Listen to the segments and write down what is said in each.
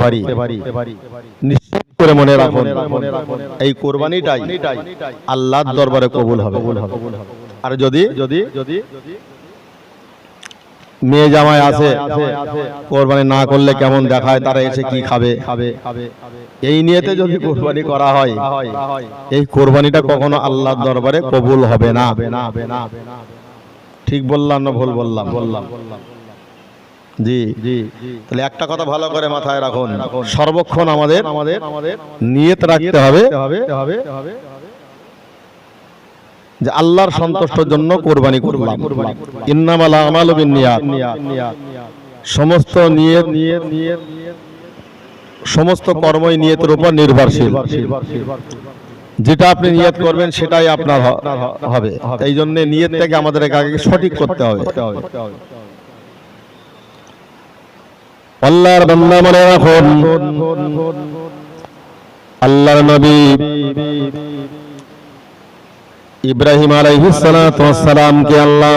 পারি, নিশ্চিত করে মনে রাখুন এই কোরবানিটাই আল্লাহর দরবারে কবুল হবে। আর যদি মেয়ে জামাই আছে কোরবানি না করলে কেমন দেখায়, তারা এসে কি খাবে, এই নিয়েতে যদি কোরবানি করা হয়, এই কোরবানিটা কখনো আল্লাহর দরবারে কবুল হবে না। ঠিক বললাম না ভুল বললাম? জি, তাহলে একটা কথা ভালো করে মাথায় রাখুন, সর্বক্ষণ আমাদের নিয়ত রাখতে হবে যে আল্লাহর সন্তুষ্টির জন্য কোরবানি করলাম। ইন্নামাল আমালু বিন্নিয়াত, সমস্ত নিয়ত, সমস্ত কর্মই নিয়তের উপর নির্ভরশীল। যেটা আপনি নিয়ত করবেন সেটাই আপনার হবে। এই জন্য নিয়তটাকে আমাদের আগে সঠিক করতে হবে। আল্লাহর বান্দা মনে রাখুন, আল্লাহর নবী ইব্রাহিম আলাইহিস সালাতু ওয়াস সালামকে আল্লাহ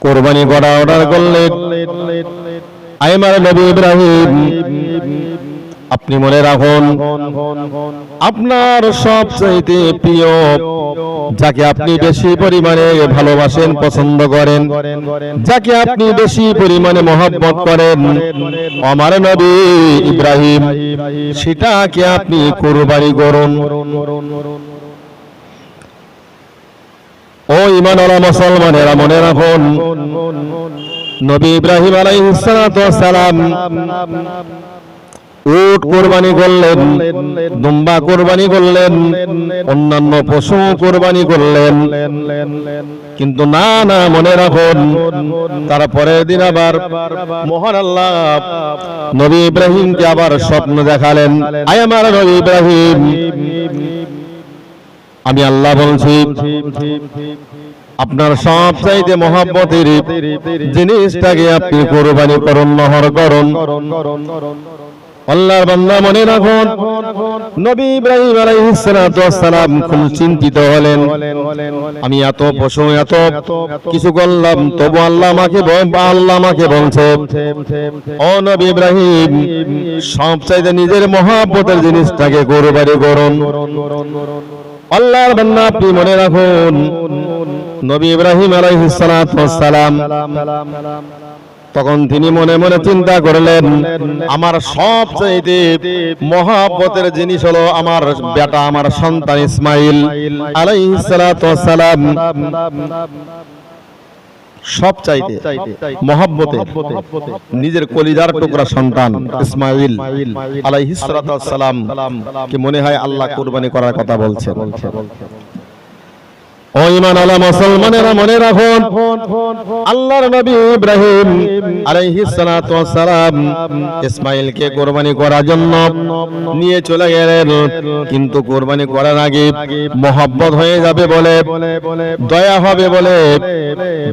কোরবানি করা অর্ডার করলেন। আমার নবী ইব্রাহিম, আপনি মনে রাখুন, আপনার সবচাইতে প্রিয়, যাকে আপনি বেশি পরিমাণে ভালোবাসেন, পছন্দ করেন, যাকে আপনি বেশি পরিমাণে মহব্বত করেন, আমার নবী ইব্রাহিম, সেটাকে আপনি কোরবানি করুন। ও ঈমানওয়ালা মুসলমানেরা মনে রাখুন, নবী ইব্রাহিম আলাইহিস সালাতু ওয়াস সালাম উট কোরবানি করলেন, দুম্বা কোরবানি করলেন, অন্যান্য পশু কোরবানি করলেন, কিন্তু না মনে রাখুন, তার পরের দিন আবার মহান আল্লাহ নবী ইব্রাহিমকে আবার স্বপ্ন দেখালেন। আয় আমার নবী ইব্রাহিম, আমি আল্লাহ বলছি, আপনার সবচাইতে মহব্বতের জিনিসটাকে আপনি কোরবানি করুন, নহর করুন। আল্লাহর বান্দা মনে রাখুন, নবী ইব্রাহিম আলাইহিস সালাতু ওয়াস সালাম খুব চিন্তিত হলেন, আমি এত পশু এত কিছু করলাম, তবু আল্লাহ আমাকে বলছে, ও নবী ইব্রাহিম, সবচাইতে নিজের মহব্বতের জিনিসটাকে কোরবানি করুন। আল্লাহর বান্দা আপনি মনে রাখুন, নবী ইব্রাহিম আলাইহিস সালাতু ওয়াস সালাম তখন তিনি মনে মনে চিন্তা করলেন, আমার সবচাইতে মহব্বতের জিনিস হলো আমার বেটা, আমার সন্তান ইসমাইল আলাইহিস সালাতু ওয়াস সালাম। সবচাইতে মহব্বতের নিজের কলিজার টুকরা সন্তান ইসমাইল আলাইহিস সালাতু ওয়াস সালাম কি মনে হয় আল্লাহ কুরবানি করার কথা বলছেন। ও ঈমানওয়ালা মুসলমানেরা মনে রাখুন, আল্লাহর নবী ইব্রাহিম আলাইহিস সালাতু ওয়াস সালাম ইসমাইলকে কুরবানি করার জন্য নিয়ে চলে গেলেন, কিন্তু কুরবানি করার আগে মহব্বত হয়ে যাবে বলে, দয়া হবে বলে,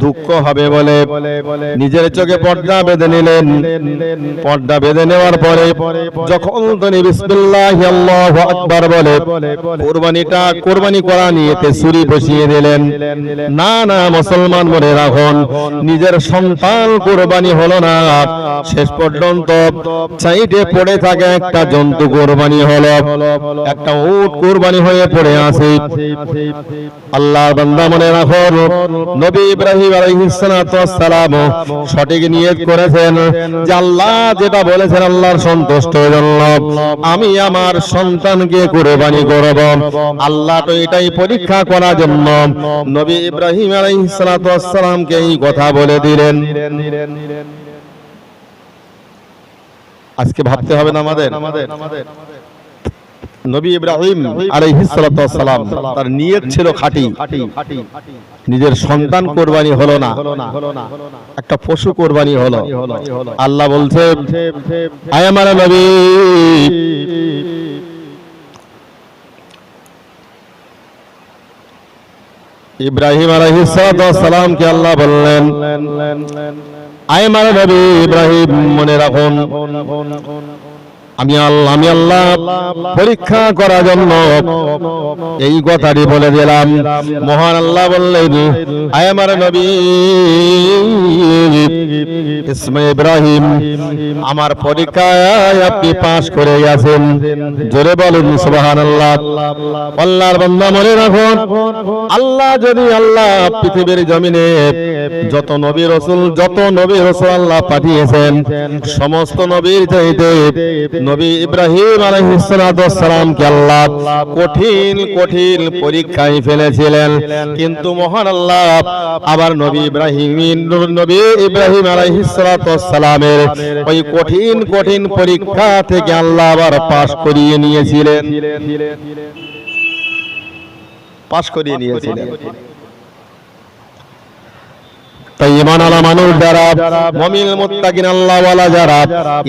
দুঃখ হবে বলে নিজের চোখে পর্দা বেঁধে নিলেন। পর্দা বেঁধে নেওয়ার পরে যখন তিনি বিসমিল্লাহি আল্লাহু আকবার বলে কুরবানি করা নিয়েতে ছুরি বসিয়ে দিলেন। না মুসলমান মনে রাখুন, নিজের সন্তান কোরবানি হলো না, শেষ পর্যন্ত সাইডে পড়ে থাকে একটা জন্তু কোরবানি হলো, একটা উট কোরবানি হয়ে পড়ে আছে। আল্লাহর বান্দা মনে রাখুন, নবী ইব্রাহিম আলাইহিস সালাতু ওয়াস সালাম সঠিক নিয়ত করেছেন যে আল্লাহ যেটা বলেছেন আল্লাহর সন্তুষ্টির জন্য আমি আমার সন্তানকে কোরবানি করব। আল্লাহ তো এটাই পরীক্ষা করার জন্য নবী ইব্রাহিম আলাইহিস সালাতু ওয়াস সালামকে এই কথা বলে দিলেন। আজকে ভাবতে হবে না আমাদের, নবী ইব্রাহিম আলাইহিস সালাতু ওয়াস সালাম তার নিয়ত ছিল খাঁটি, নিজের সন্তান কোরবানি হলো না, একটা পশু কোরবানি হলো। আল্লাহ বলছে, আয় আমার নবী, ইব্রাহিম আলাইহিস সালাতু ওয়াস সালামকে আল্লাহ বললেন, আয় আমার নবী ইব্রাহিম মনে রাখুন, আমি আল্লাহ পরীক্ষা করার জন্য এই কথাটি বলে দিলাম। মহান আল্লাহ বললেন, আয় আমার নবী ইসমাঈল ইব্রাহিম, আমার পরীক্ষায় আপনি পাশ করে গেছেন। জোরে বলুন সুবহানাল্লাহ। আল্লাহর বান্দা মনে রাখুন, আল্লাহ যদি পৃথিবীর জমিনে যত নবী রাসূল আল্লাহ পাঠিয়েছেন, সমস্ত নবীর চাইতে নবী ইব্রাহিম আলাইহিস সালামকে আল্লাহ কঠিন কঠিন পরীক্ষায় ফেলেছিলেন। কিন্তু মহান আল্লাহ আবার নবী ইব্রাহিম আলাইহিস সালামের ওই কঠিন কঠিন পরীক্ষা থেকে আল্লাহ আবার পাশ করিয়ে নিয়েছিলেন। তাই ঈমান আলা মানুষ যারা, মুমিন মুত্তাকিন আল্লাহওয়ালা যারা,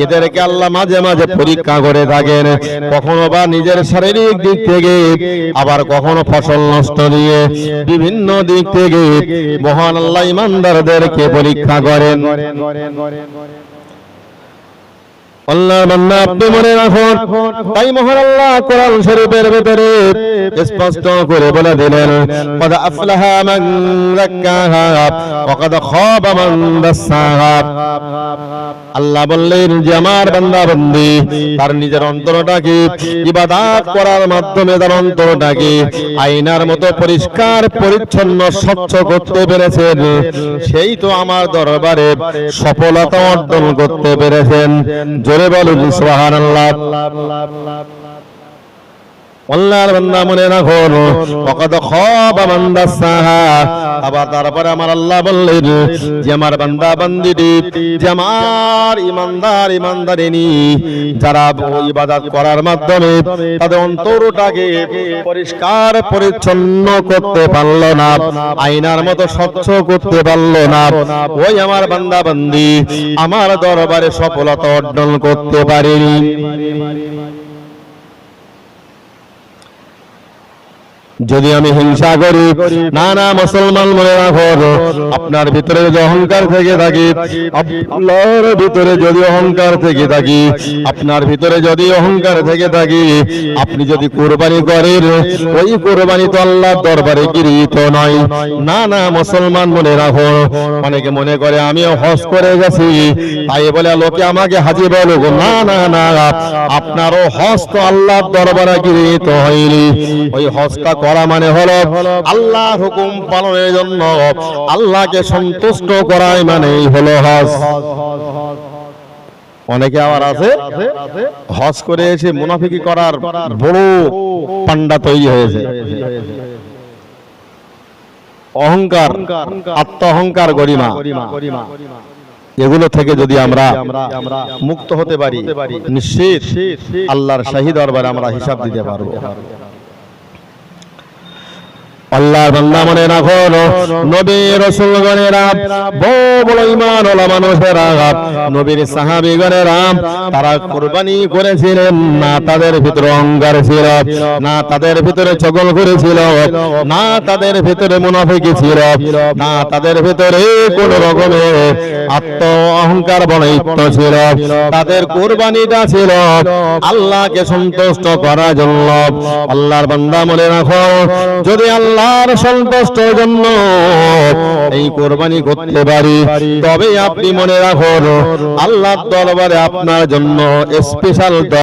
এদেরকে আল্লাহ মাঝে মাঝে পরীক্ষা করে থাকেন। কখনো বা নিজের শারীরিক দিক থেকে, আবার কখনো ফসল নষ্ট দিয়ে, বিভিন্ন দিক থেকে মহান আল্লাহ ঈমানদারদেরকে পরীক্ষা করেন। আল্লাহর বান্দা আপনি মনে রাখুন, তাই মহান আল্লাহ কোরআন শরীফের ভিতরে স্পষ্ট করে বলে দিলেন, قد أفلح من زكاها وقد خاب من دساها। আল্লাহ বললেন যে আমার বান্দা বান্দি তার নিজের অন্তরটাকে ইবাদত করার মাধ্যমে তার অন্তরটাকে আয়নার মতো পরিষ্কার পরিচ্ছন্ন স্বচ্ছ করতে পেরেছেন, সেই তো আমার দরবারে সফলতা অর্জন করতে পেরেছেন। জোরে বলুন সুবহানাল্লাহ। আল্লাহর বান্দা মনে রাখুন, ওয়াকাদ খাবা মান দাসাহা। আবার তারপরে আমার আল্লাহ বললেন যে আমার বান্দা বান্দিটি, যে আমার ইমানদারিনী যারা ইবাদত করার মাধ্যমে তাদের অন্তরটাকে পরিষ্কার পরিচ্ছন্ন করতে পারলো না, আয়নার মতো স্বচ্ছ করতে পারলো না, ওই আমার বান্দা বান্দি আমার দরবারে সফলতা অর্জন করতে পারেনি। যদি আমি হিংসা করি, না মুসলমান মনে রাখুন, আপনার ভিতরে যদি অহংকার থেকে থাকে, আল্লাহর ভিতরে যদি অহংকার থেকে থাকি, আপনার ভিতরে যদি অহংকার থেকে থাকি, আপনি যদি কুরবানি করেন, ওই কুরবানি তো আল্লাহর দরবারে গৃহীত নয়। না মুসলমান মনে রাখুন, অনেকে মনে করে আমিও হজ করে গেছি তাই বলে লোকে আমাকে হাজী বলুক। না, আপনারও হজ তো আল্লাহর দরবারে গৃহীত হয়নি। ওই হজটা করা মানে হলো আল্লাহর হুকুম পালনের জন্য আল্লাহকে সন্তুষ্ট করাই মানেই হলো হজ। অনেকে আবার আছে হজ করে এসে মুনাফিকি করার বড় পান্ডা তৈরি হয়েছে। অহংকার, আত্ম অহংকার, গরিমা, এগুলো থেকে যদি আমরা মুক্ত হতে পারি, নিশ্চিত আল্লাহর শাহী দরবারে আমরা হিসাব দিতে পারবো। আল্লাহর বান্দা মনে রাখুন, নবী রাসূলগণেরা বড় ঈমানওয়ালা মানুষেরা, নবীর সাহাবীগণেরা তারা কুরবানি করেছিলেন না, তাদের ভিতরে অহংকার ছিল না, তাদের ভিতরে চগল করেছিল না, তাদের ভিতরে মুনাফিকি ছিল না, তাদের ভিতরে কোন রকমের আত্ম অহংকার বনায়িত্ব ছিল। তাদের কুরবানিটা ছিল আল্লাহকে সন্তুষ্ট করার জন্য। আল্লাহর বান্দা মনে রাখো, যদি আল্লাহর সন্তুষ্টের জন্য এই কুরবানি করতে পারি, তবে আপনি মনে রাখুন আল্লাহর দরবারে আপনার জন্য স্পেশাল